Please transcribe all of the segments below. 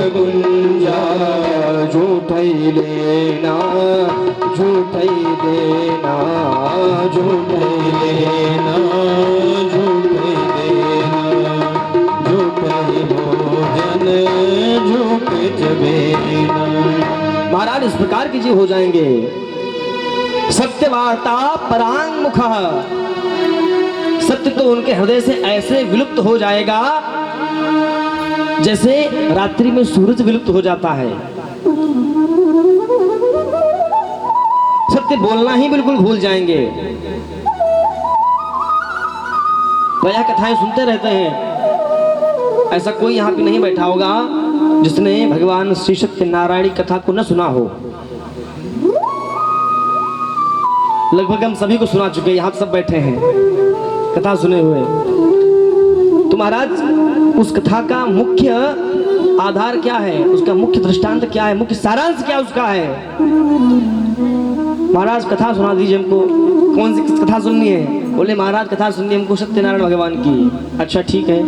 गुंजा झूठई लेना झूठई देना झूठई लेना झूठई देना झूठई भोजन झूठ जबेना। महाराज इस प्रकार की जीव हो जाएंगे। सत्यवार्ता परांग मुख, सत्य तो उनके हृदय से ऐसे विलुप्त हो जाएगा जैसे रात्रि में सूरज विलुप्त हो जाता है। सत्य बोलना ही बिल्कुल भूल जाएंगे। वह कथाएं सुनते रहते हैं। ऐसा कोई यहाँ पे नहीं बैठा होगा जिसने भगवान श्री सत्यनारायण कथा को न सुना हो। लगभग हम सभी को सुना चुके, यहाँ सब बैठे हैं कथा सुने हुए। तो महाराज उस कथा का मुख्य आधार क्या है, उसका मुख्य दृष्टांत क्या है, मुख्य सारांश क्या उसका है? महाराज कथा सुना दीजिए हमको। कौन सी कथा सुननी है? बोले महाराज कथा सुननी है हमको सत्यनारायण भगवान की। अच्छा ठीक है।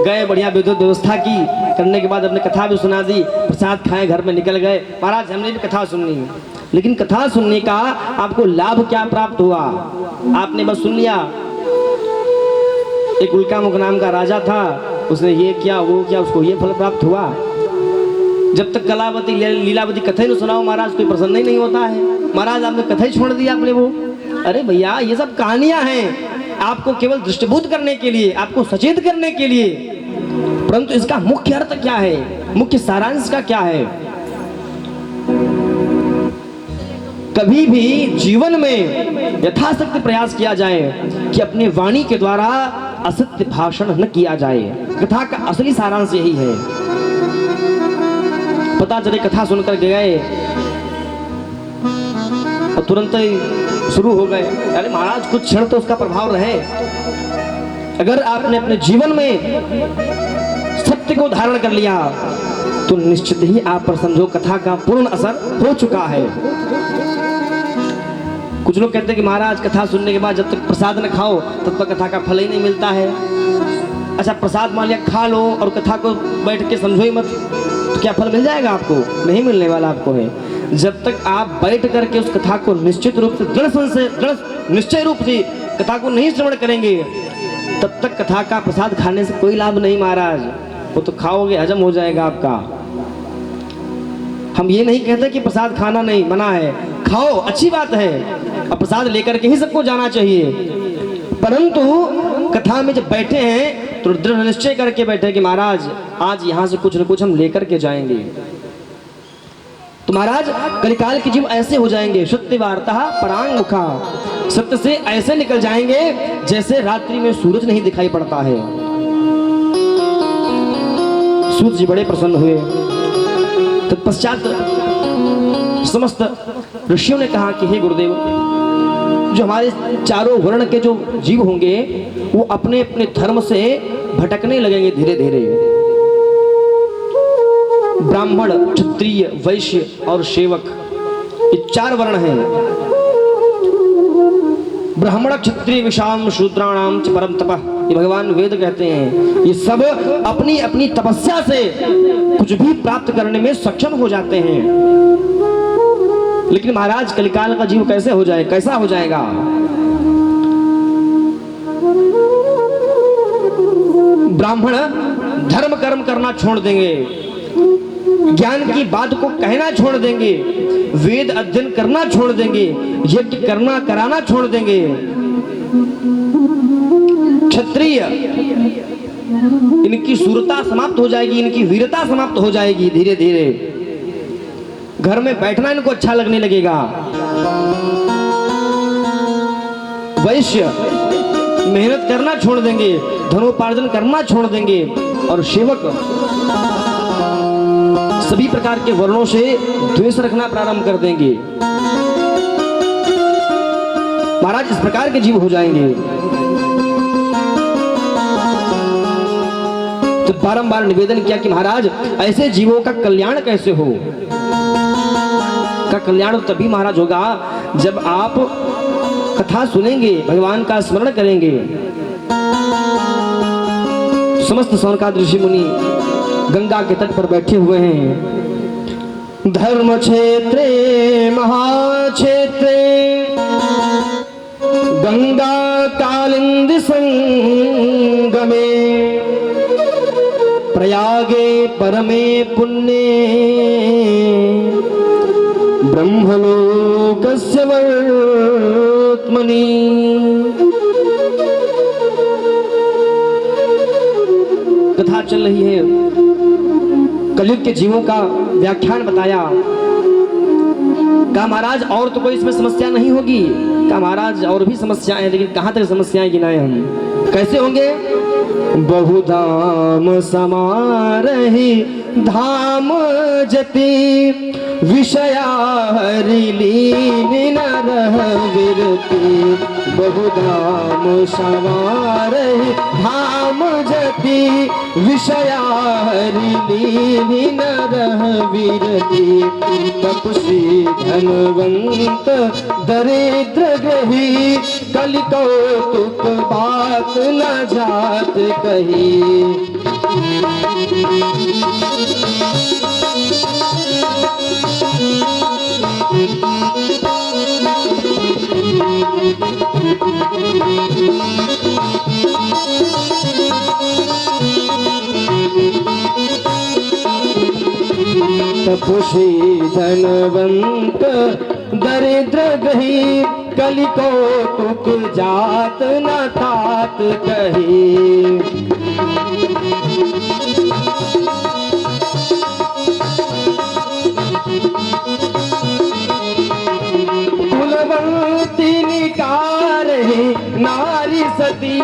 गए, बढ़िया विद्युत व्यवस्था की, करने के बाद अपने कथा भी सुना दी, प्रसाद खाए, घर में निकल गए। महाराज हमने भी कथा सुननी है, लेकिन कथा सुनने का आपको लाभ क्या प्राप्त हुआ? आपने बस सुन लिया। एक उल्कामुख नाम का राजा था, उसने ये किया वो किया, उसको ये फल प्राप्त हुआ। जब तक कलावती लीलावती कथा ही सुनाओ महाराज कोई प्रसन्न ही नहीं होता है। महाराज आपने कथा ही छोड़ दिया आपने वो। अरे भैया ये सब कहानियां हैं, आपको केवल दृष्टिभूत करने के लिए, आपको सचेत करने के लिए, परंतु इसका मुख्य अर्थ क्या है, मुख्य सारांश का क्या है? कभी भी जीवन में यथाशक्ति प्रयास किया जाए कि अपने वाणी के द्वारा असत्य भाषण न किया जाए। कथा का असली सारांश यही है। पता चले कथा सुनकर गए और तुरंत ही शुरू हो गए। अरे महाराज कुछ क्षण तो उसका प्रभाव रहे। अगर आपने अपने जीवन में सत्य को धारण कर लिया तो निश्चित ही आप पर समझो कथा का पूर्ण असर हो चुका है। कुछ लोग कहते हैं कि महाराज कथा सुनने के बाद जब तक प्रसाद न खाओ तब तक कथा का फल ही नहीं मिलता है। अच्छा प्रसाद मान लिया खा लो और कथा को बैठ के समझो ही मत, तो क्या फल मिल जाएगा आपको? नहीं मिलने वाला आपको है। जब तक आप बैठ करके उस कथा को निश्चित रूप से दृढ़ निश्चय रूप से कथा को नहीं श्रवण करेंगे तब तक कथा का प्रसाद खाने से कोई लाभ नहीं महाराज। वो तो खाओगे हजम हो जाएगा आपका। हम ये नहीं कहते कि प्रसाद खाना नहीं मना है, खाओ अच्छी बात है, और प्रसाद लेकर के ही सबको जाना चाहिए। परंतु कथा में जब बैठे हैं तो दृढ़ निश्चय करके बैठे कि महाराज आज यहाँ से कुछ न कुछ हम लेकर के जाएंगे। तो महाराज कलिकाल के जीव ऐसे हो जाएंगे, सत्यवार्ता परांग मुखा, सत्य से ऐसे निकल जाएंगे जैसे रात्रि में सूरज नहीं दिखाई पड़ता है। सूत जी बड़े प्रसन्न हुए। तत्पश्चात समस्त ऋषियों ने कहा कि हे गुरुदेव, जो हमारे चारों वर्ण के जो जीव होंगे वो अपने अपने धर्म से भटकने लगेंगे धीरे धीरे। ब्राह्मण, क्षत्रिय, वैश्य और सेवक, ये चार वर्ण हैं। ब्राह्मण, क्षत्रिय, विषाम, शूद्राणाम च परम तपः, ये भगवान वेद कहते हैं। ये सब अपनी अपनी तपस्या से कुछ भी प्राप्त करने में सक्षम हो जाते हैं। लेकिन महाराज कलिकाल का जीव कैसे हो जाए, कैसा हो जाएगा? ब्राह्मण धर्म कर्म करना छोड़ देंगे, ज्ञान की बात को कहना छोड़ देंगे, वेद अध्ययन करना छोड़ देंगे, यज्ञ करना कराना छोड़ देंगे। क्षत्रिय, इनकी शूरता समाप्त हो जाएगी, इनकी वीरता समाप्त हो जाएगी धीरे धीरे। घर में बैठना इनको अच्छा लगने लगेगा। वैश्य मेहनत करना छोड़ देंगे, धनोपार्जन करना छोड़ देंगे। और सेवक सभी प्रकार के वर्णों से द्वेष रखना प्रारंभ कर देंगे। महाराज इस प्रकार के जीव हो जाएंगे। तो बारंबार निवेदन किया कि महाराज ऐसे जीवों का कल्याण कैसे हो? का कल्याण तभी महाराज होगा जब आप कथा सुनेंगे, भगवान का स्मरण करेंगे। समस्त सौनकादि ऋषि मुनि गंगा के तट पर बैठे हुए हैं। धर्म क्षेत्रे महाक्षेत्रे गंगा कालिंदी संगमे प्रयागे परमे पुण्ये ब्रह्मलोकस्य वर्त्मनि। कथा चल रही है, कलयुग के जीवों का व्याख्यान बताया। कहा महाराज और तो कोई इसमें समस्या नहीं होगी। कहा महाराज और भी समस्याएं हैं, लेकिन कहां तक समस्याएं गिनाएं हम, कैसे होंगे। बहुधाम समारहि धाम जति विषया हरि लीन नरह विरति। बहुधाम समारहि धाम जति विषया हरि लीन नरह विरति। तपसी धनवंत दरिद्र ग्रही कलि कौतुक बात न जात कही। तपसी धनवंत दरिद्र गही कलि कौतुक जात न तात कही। कुलवंती निकार है नारी सती,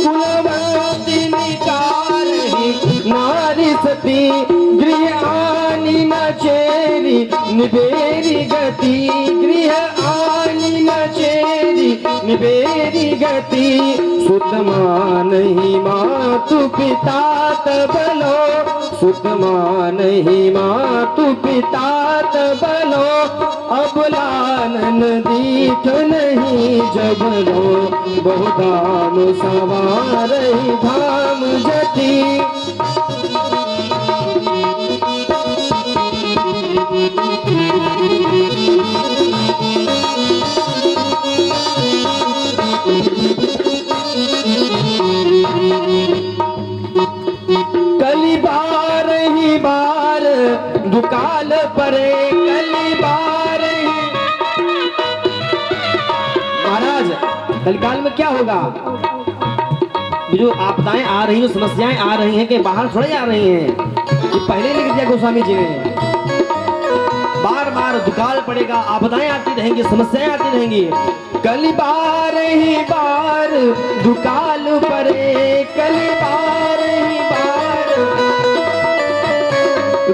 कुलवंती निकार है नारी सती। गृह आनी न चेरी निबेरी गति, गृह आनी न चेरी निबेरी गति। सुत मानहि मातु पिता तबलो, सुत मानहि मातु पिता तबलो। अबलानन दीठ नहीं जबलो, बहुधाम सवारहि धाम जति। कली बार ही बार दुकाल परे, कली बार ही। महाराज कलिकाल में क्या होगा। जो आपदाएं आ रही हैं, समस्याएं आ रही हैं कि बाहर थोड़े आ रही हैं, ये पहले लिख दिया गोस्वामी जी ने। बार बार दुकाल पड़ेगा, आपदाएं आती रहेंगी, समस्याएं आती रहेंगी। कली बार ही बार दुकाल परे, कली बार ही बार।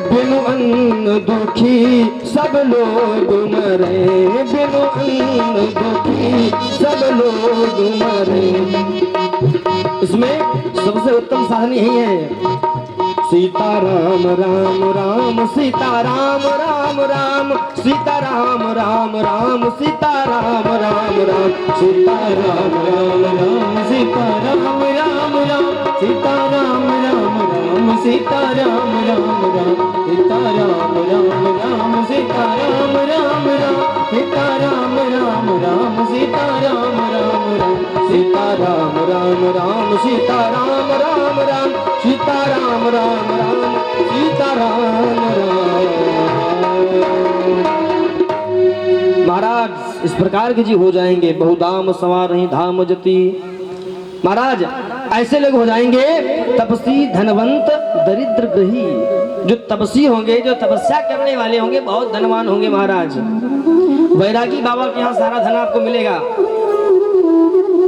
बिनु अन्न दुखी सब लोग मरे, बिनु अन्न दुखी सब लोग मरे। इसमें सबसे उत्तम साधन यही है। सीता राम राम राम सीता राम राम राम, सीता राम राम राम सीता राम राम राम। सीता राम राम राम सीता राम राम राम, सीता राम राम राम सीता राम राम राम। सीता राम राम राम सीता राम राम राम, सीता राम राम राम सीता राम राम राम। सीता राम राम राम सीता राम राम राम, सीता राम राम राम सीता राम राम। महाराज इस प्रकार के जी हो जाएंगे। बहुधाम सवार ही धाम जति। महाराज ऐसे लोग हो जाएंगे तपसी धनवंत दरिद्र ग्रही। जो तपसी होंगे, जो तपस्या करने वाले होंगे, बहुत धनवान होंगे महाराज। वैरागी बाबा के यहाँ सारा धन आपको मिलेगा।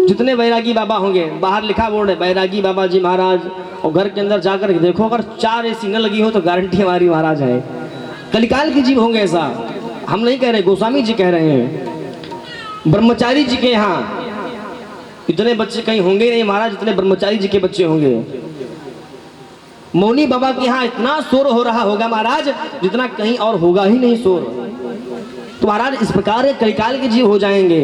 जितने वैरागी बाबा होंगे, बाहर लिखा बोर्ड है वैरागी बाबा जी महाराज, और घर के अंदर जाकर देखो अगर 4 एसी न लगी हो तो गारंटी हमारी महाराज है। कलिकाल के जीव होंगे ऐसा, हम नहीं कह रहे, गोस्वामी जी कह रहे हैं। ब्रह्मचारी जी के यहाँ इतने बच्चे कहीं होंगे नहीं महाराज, इतने ब्रह्मचारी जी के बच्चे होंगे। मौनी बाबा के यहाँ इतना शोर हो रहा होगा महाराज जितना कहीं और होगा ही नहीं शोर। तो महाराज इस प्रकार कलिकाल के जीव हो जाएंगे।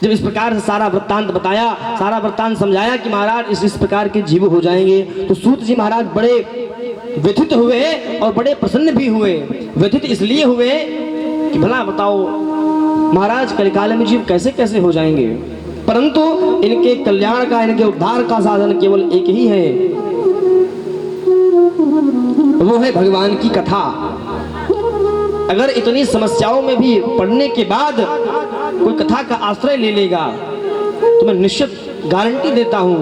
जब इस प्रकार से सारा वृत्तांत बताया, सारा वृत्तांत समझाया कि महाराज इस प्रकार के जीव हो जाएंगे, तो सूत जी महाराज बड़े व्यथित हुए और बड़े प्रसन्न भी हुए। व्यथित इसलिए हुए कि भला बताओ महाराज कलिकाल में जीव कैसे कैसे हो जाएंगे, परंतु इनके कल्याण का, इनके उद्धार का साधन केवल एक ही है, वो है भगवान की कथा। अगर इतनी समस्याओं में भी पढ़ने के बाद कोई कथा का आश्रय ले लेगा तो मैं निश्चित गारंटी देता हूं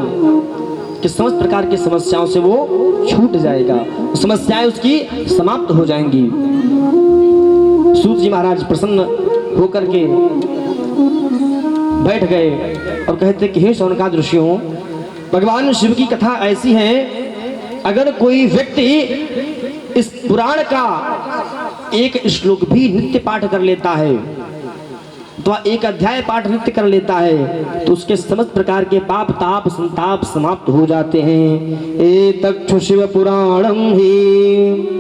कि समस्त प्रकार की समस्याओं से वो छूट जाएगा, समस्याएं उसकी समाप्त हो जाएंगी। सूत जी महाराज प्रसन्न होकर के बैठ गए और कहते कि हे शौनकादि ऋषियों, भगवान शिव की कथा ऐसी है, अगर कोई व्यक्ति इस पुराण का एक श्लोक भी नित्य पाठ कर लेता है, तो एक अध्याय पाठ नित्य कर लेता है, तो उसके समस्त प्रकार के पाप ताप संताप समाप्त हो जाते हैं। एतच्छु शिव पुराणं ही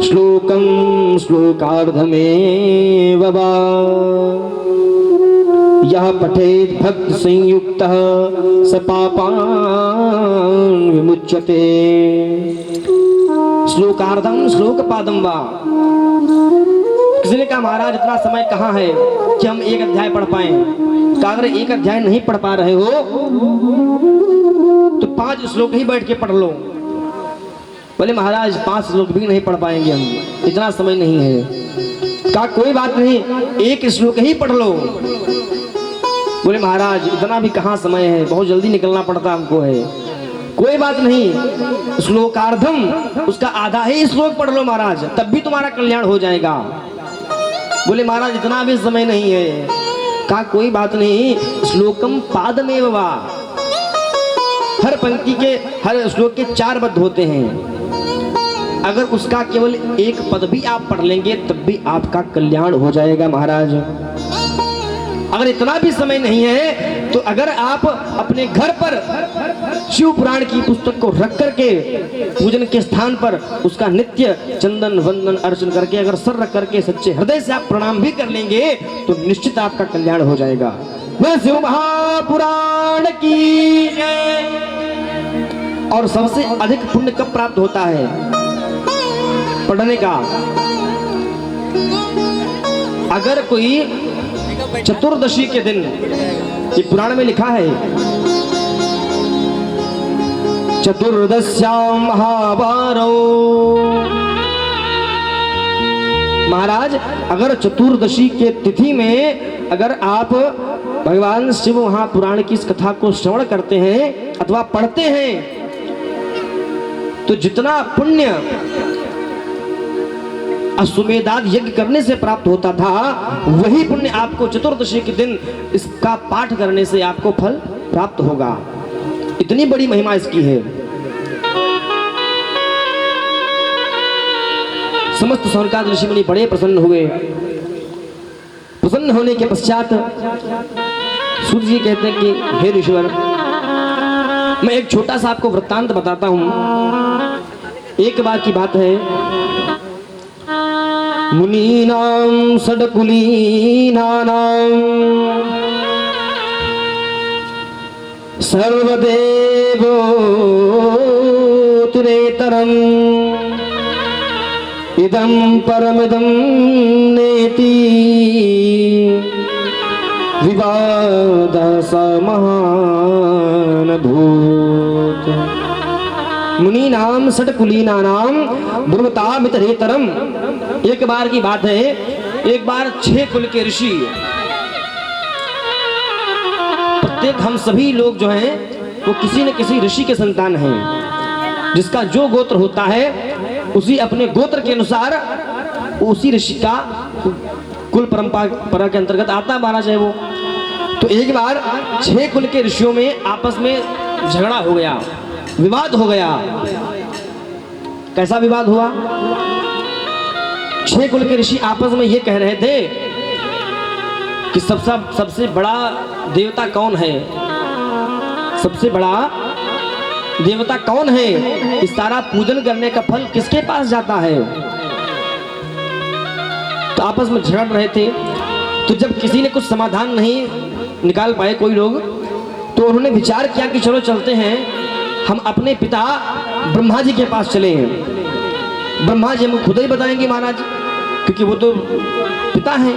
श्लोकं श्लोकार्धमेव वा यह पठेत् भक्त संयुक्तः स पापान् विमुच्यते। श्लोकार्धम श्लोकपादम वा। किसी ने कहा महाराज इतना समय कहाँ है कि हम एक अध्याय पढ़ पाए। कहा अगर एक अध्याय नहीं पढ़ पा रहे हो तो 5 श्लोक ही बैठ के पढ़ लो। बोले महाराज 5 श्लोक भी नहीं पढ़ पाएंगे हम, इतना समय नहीं है। कहा कोई बात नहीं, 1 श्लोक ही पढ़ लो। बोले महाराज इतना भी कहाँ समय है, बहुत जल्दी निकलना पड़ता हमको है। कोई बात नहीं, श्लोकार्धम उसका आधा ही श्लोक पढ़ लो महाराज, तब भी तुम्हारा कल्याण हो जाएगा। बोले महाराज इतना भी समय नहीं है। कहा कोई बात नहीं, श्लोकम पादमेव वा। हर पंक्ति के, हर श्लोक के 4 पद होते हैं, अगर उसका केवल 1 पद भी आप पढ़ लेंगे तब भी आपका कल्याण हो जाएगा महाराज। अगर इतना भी समय नहीं है तो अगर आप अपने घर पर शिव पुराण की पुस्तक को रख करके पूजन के स्थान पर उसका नित्य चंदन वंदन अर्चन करके अगर सर रख करके सच्चे हृदय से आप प्रणाम भी कर लेंगे तो निश्चित आपका कल्याण हो जाएगा। वह शिव महापुराण की जय। और सबसे अधिक पुण्य कब प्राप्त होता है पढ़ने का? अगर कोई चतुर्दशी के दिन, ये पुराण में लिखा है, चतुर्दश्यां महावारो। महाराज अगर चतुर्दशी के तिथि में अगर आप भगवान शिव महापुराण की इस कथा को श्रवण करते हैं अथवा पढ़ते हैं तो जितना पुण्य अश्वमेधादि यज्ञ करने से प्राप्त होता था वही पुण्य आपको चतुर्दशी के दिन इसका पाठ करने से आपको फल प्राप्त होगा। इतनी बड़ी महिमा इसकी है। समस्त शौनकादि ऋषि मुनि बड़े प्रसन्न हुए। प्रसन्न होने के पश्चात सूत जी कहते हैं कि हे ऋषिवर, मैं एक छोटा सा आपको वृत्तांत बताता हूं। एक बार की बात है, मुनीनां षड्कुलीनानां सर्वदेवोत्तरेतरम् इदं परमिदं नेति विवादः समान् भूत्। मुनीनां षड्कुलीनानां ब्रुवतामितरेतरम्। एक बार की बात है, एक बार 6 कुल के ऋषि, प्रत्येक हम सभी लोग जो हैं वो किसी न किसी ऋषि के संतान हैं। जिसका जो गोत्र होता है उसी अपने गोत्र के अनुसार उसी ऋषि का कुल परंपरा के अंतर्गत आता महाराज है वो। तो एक बार 6 कुल के ऋषियों में आपस में झगड़ा हो गया, विवाद हो गया। कैसा विवाद हुआ? 6 कुल के ऋषि आपस में ये कह रहे थे कि सबसे बड़ा देवता कौन है, सबसे बड़ा देवता कौन है, इस सारा पूजन करने का फल किसके पास जाता है। तो आपस में झगड़ रहे थे। तो जब किसी ने कुछ समाधान नहीं निकाल पाए कोई लोग, तो उन्होंने विचार किया कि चलो चलते हैं, हम अपने पिता ब्रह्मा जी के पास चले हैं। ब्रह्मा जी हमको खुद ही बताएंगे महाराज, क्योंकि वो तो पिता हैं।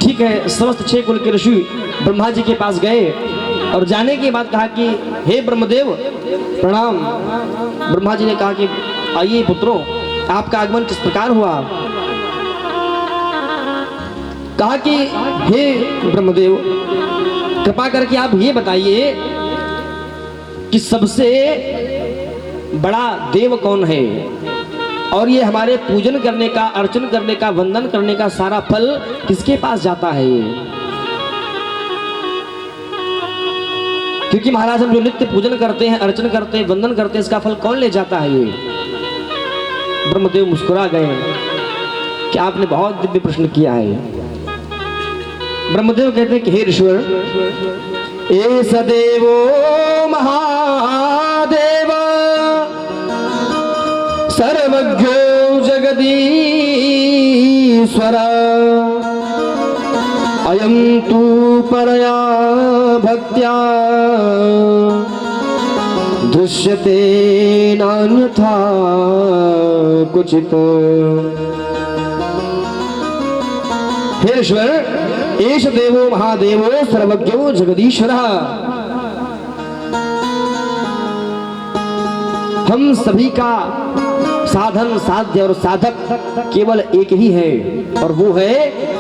ठीक है, समस्त 6 कुल के ऋषि ब्रह्मा जी के पास गए और जाने के बाद कहा कि हे ब्रह्मदेव प्रणाम। ब्रह्मा जी ने कहा कि आइए पुत्रों, आपका आगमन किस प्रकार हुआ। कहा कि हे ब्रह्मदेव, कृपा करके आप ये बताइए कि सबसे बड़ा देव कौन है, और ये हमारे पूजन करने का, अर्चन करने का, वंदन करने का सारा फल किसके पास जाता है। क्योंकि महाराज हम जो नित्य पूजन करते हैं, अर्चन करते हैं, वंदन करते हैं, इसका फल कौन ले जाता है। ये ब्रह्मदेव मुस्कुरा गए कि आपने बहुत दिव्य प्रश्न किया है। ब्रह्मदेव कहते हैं कि हे ईश्वर, ए सदेवो महादेव सर्वज्ञो जगदीश्वर, अयं तु परया भक्त्या दृश्यते नान्यथा कुचित। हे ईश्वर, एष देवो महादेवो सर्वज्ञो जगदीश्वरः, हम सभी का साधन, साध्य और साधक केवल एक ही है, और वो है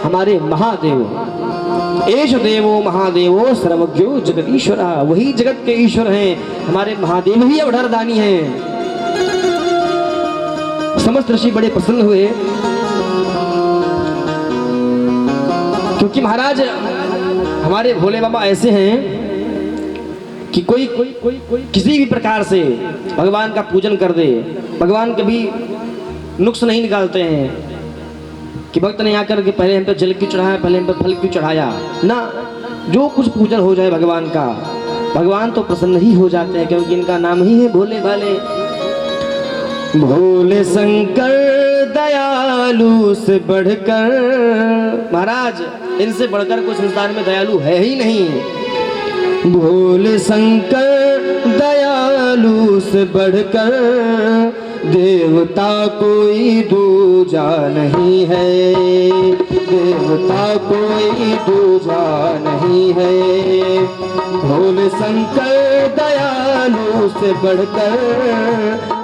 हमारे महादेव। एष देवो महादेवो सर्वज्ञो जगदीश्वरः, वही जगत के ईश्वर हैं, हमारे महादेव ही अवधरदानी हैं। समस्त ऋषि बड़े प्रसन्न हुए, क्योंकि महाराज हमारे भोले बाबा ऐसे हैं कि कोई किसी भी प्रकार से भगवान का पूजन कर दे, भगवान कभी नुक्स नहीं निकालते हैं कि भक्त ने आकर के पहले हम पे जल क्यों चढ़ाया, पहले हम पे फल क्यों चढ़ाया ना। जो कुछ पूजन हो जाए भगवान का, भगवान तो प्रसन्न ही हो जाते हैं, क्योंकि इनका नाम ही है भोले भाले। भोले शंकर दयालु से बढ़कर, महाराज इनसे बढ़कर कोई संसार में दयालु है ही नहीं। भोले शंकर दयालु से बढ़कर देवता कोई दूजा नहीं है, देवता कोई दूजा नहीं है। भोले शंकर दयालु से बढ़कर,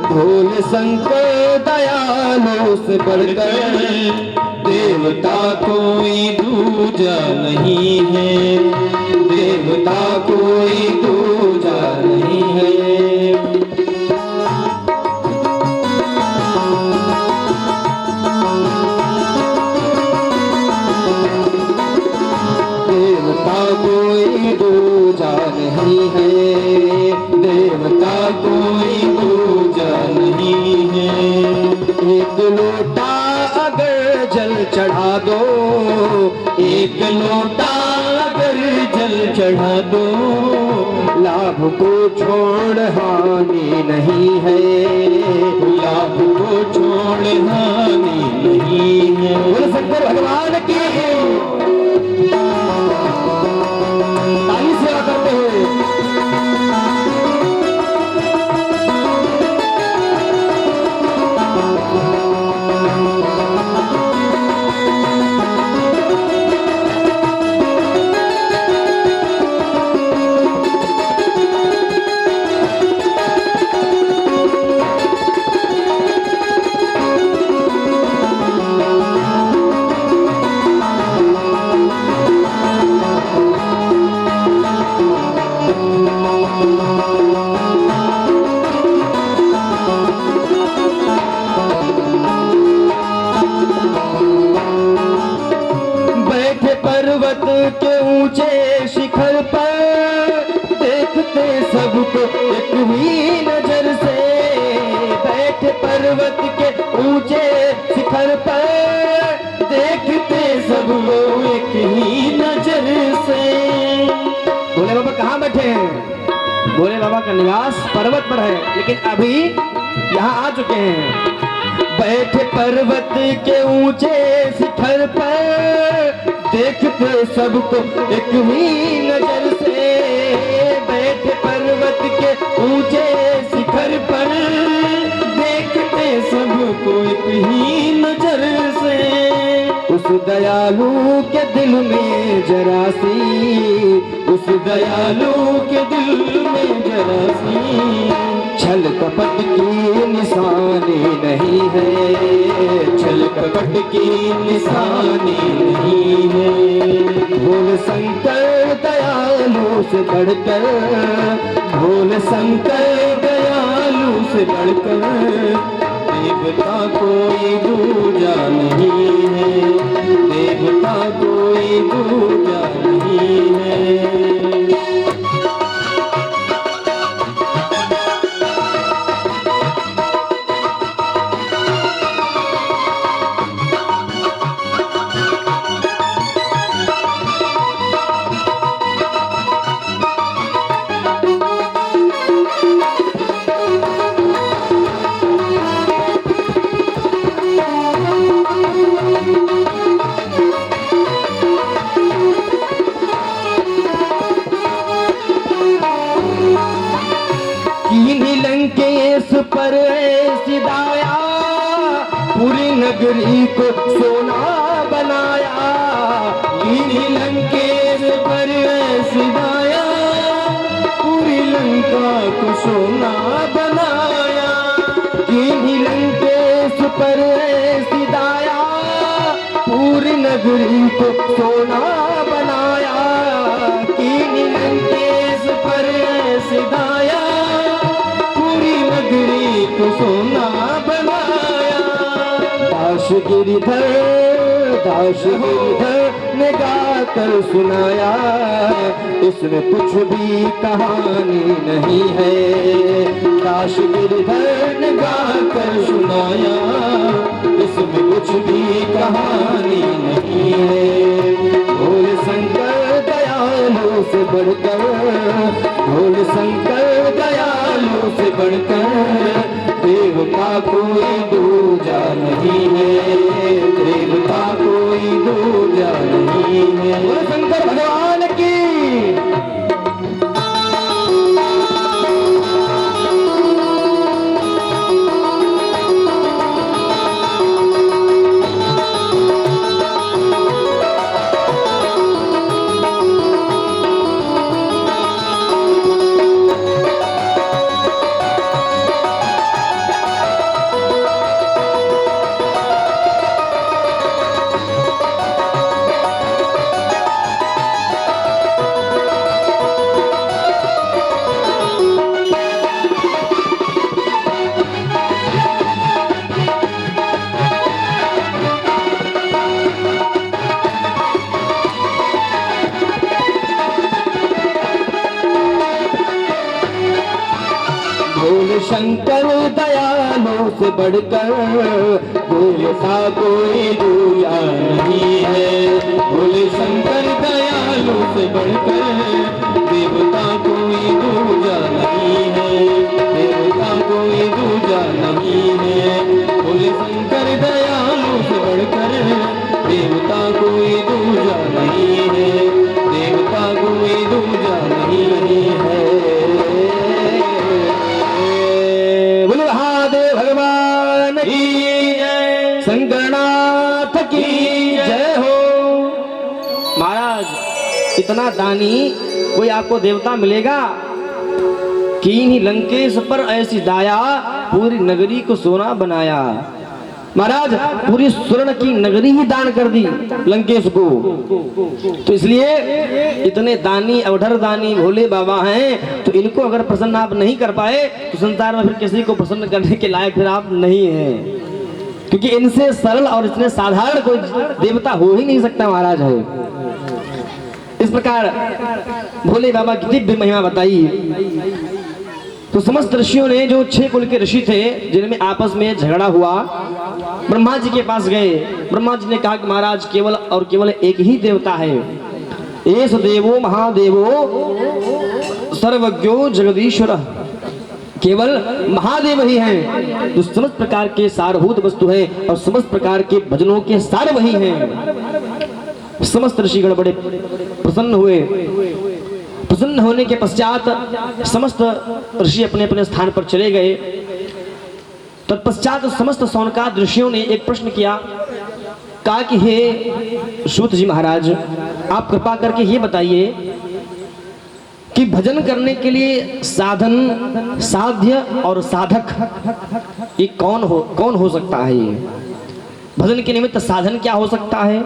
भोले शंकर दयालु से बढ़कर देवता कोई दूजा नहीं है, देवता कोई दूजा नहीं है। देवता कोई दूजा नहीं है, देवता कोई दूजा नहीं है। एक लोटा अगर जल चढ़ा दो, एक लोटा अगर जल चढ़ा दो, लाभ को छोड़ हानि नहीं है, लाभ को छोड़ हानि नहीं है। बोल शंकर भगवान की ताली सेवा करते हुए। पर्वत के ऊंचे शिखर पर देखते सबको एक ही नजर से, बैठे पर्वत के ऊंचे शिखर पर देखते सबको एक ही नजर से। भोले बाबा कहाँ बैठे हैं? भोले बाबा का निवास पर्वत पर है, लेकिन अभी यहाँ आ चुके हैं। बैठे पर्वत के ऊंचे शिखर पर देखते सबको एक ही नजर से, बैठे पर्वत के ऊंचे शिखर पर, देखते सबको एक ही नजर से। उस दयालु के दिल में जरा सी, उस दयालु के दिल में जरा सी छल कपट की निशानी नहीं है, छल कपट की निशानी नहीं है। भोले शंकर दयालु से बढ़कर, भोले शंकर दयालु से बढ़कर देवता कोई दूजा नहीं है, देवता कोई दूजा नहीं है। लंकेश पर ऐसी दाया, पूरी नगरी को सोना बनाया। लंकेश पर ऐसी दाया, पूरी लंका को सोना बनाया। लंकेश पर ऐसी दाया, पूरी नगरी को सोना बनाया। लंकेश पर ऐसी दाया, नगरी को सोना बनाया। दास गिरिधर, दास गिरिधर ने गाकर सुनाया, इसमें कुछ भी कहानी नहीं है। दास गिरिधर ने गाकर सुनाया, इसमें कुछ भी कहानी नहीं है। भोले शंकर दयालु से बढ़कर, भोले शंकर दयालु से बढ़कर देवता कोई दूजा नहीं है, देवता कोई दूजा नहीं है। भोले शंकर भगवान की। भोले शंकर दयालु से बढ़कर देवता कोई दूजा नहीं है। भोले शंकर दयालु से बढ़कर देवता कोई दूजा नहीं है, देवता कोई दूजा नहीं है। भोले शंकर दयालु से बढ़कर देवता कोई दूजा नहीं है, देवता कोई दूजा नहीं है। भगवान की जय, शंकरनाथ की जय हो। महाराज इतना दानी कोई आपको देवता मिलेगा? कीन्ही लंकेश पर ऐसी दाया, पूरी नगरी को सोना बनाया। महाराज पूरी स्वर्ण की नगरी ही दान कर दी लंकेश को। तो इसलिए इतने दानी अवधर दानी भोले बाबा हैं, तो इनको अगर प्रसन्न आप नहीं कर पाए तो संसार में फिर किसी को प्रसन्न करने के लायक फिर आप नहीं हैं, क्योंकि इनसे सरल और इतने साधारण कोई देवता हो ही नहीं सकता महाराज है। इस प्रकार भोले बाबा की दिव्य महिमा बताई। तो समस्त ऋषियों ने, जो 6 कुल के ऋषि थे जिनमें आपस में झगड़ा हुआ, ब्रह्मा जी के पास गए। ब्रह्मा जी ने कहा कि महाराज केवल और केवल एक ही देवता है, एस देवो महादेवो सर्वज्ञो जगदीश्वर, केवल महादेव ही हैं जो समस्त प्रकार के सारभूत वस्तु हैं और समस्त प्रकार के भजनों के सार वही हैं। समस्त ऋषिगण बड़े प्रसन्न हुए। प्रसन्न होने के पश्चात समस्त ऋषि अपने अपने स्थान पर चले गए। तत्पश्चात समस्त सौनकाद ऋषियों ने एक प्रश्न किया, कहा कि हे सूत जी महाराज, आप कृपा करके ये बताइए कि भजन करने के लिए साधन, साध्य और साधक ये कौन हो सकता है? ये भजन के निमित्त साधन क्या हो सकता है,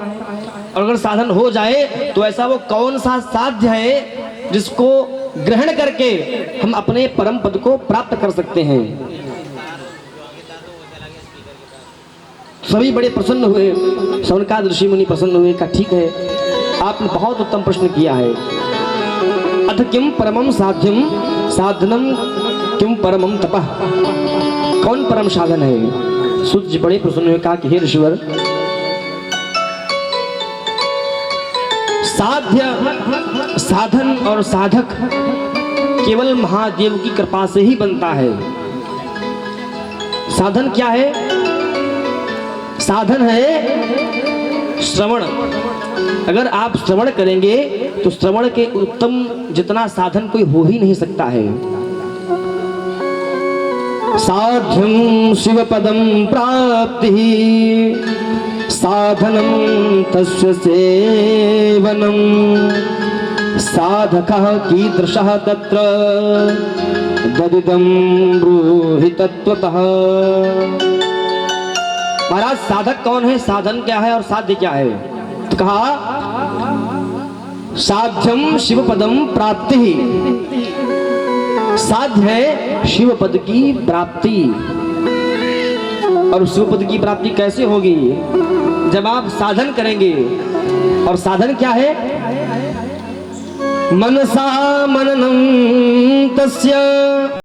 और अगर साधन हो जाए तो ऐसा वो कौन सा साध्य है जिसको ग्रहण करके हम अपने परम पद को प्राप्त कर सकते हैं? सभी बड़े प्रसन्न हुए। सौनकाद ऋषि मुनि प्रसन्न हुए, कहा ठीक है, आपने बहुत उत्तम प्रश्न किया है। अथ किम परमम साध्यम साधनम किम परमम तपः, कौन परम साधन है? सूत जी बड़े प्रसन्न हुए, कहा कि हे ऋषिवर, साध्य, साधन और साधक केवल महादेव की कृपा से ही बनता है। साधन क्या है? साधन है श्रवण। अगर आप श्रवण करेंगे तो श्रवण के उत्तम जितना साधन कोई हो ही नहीं सकता है। साध्यम शिव पदम प्राप्ति साधनम तस्य सेवनम साधकः कीदृशः तत्र ददिदं ब्रूहि तत्त्वतः। महाराज साधक कौन है, साधन क्या है और साध्य क्या है? तो कहा साध्यम शिव पदम प्राप्ति, साध्य है शिव पद की प्राप्ति। और शिव पद की प्राप्ति कैसे होगी? जब आप साधन करेंगे। और साधन क्या है? मनसा मननम तस्य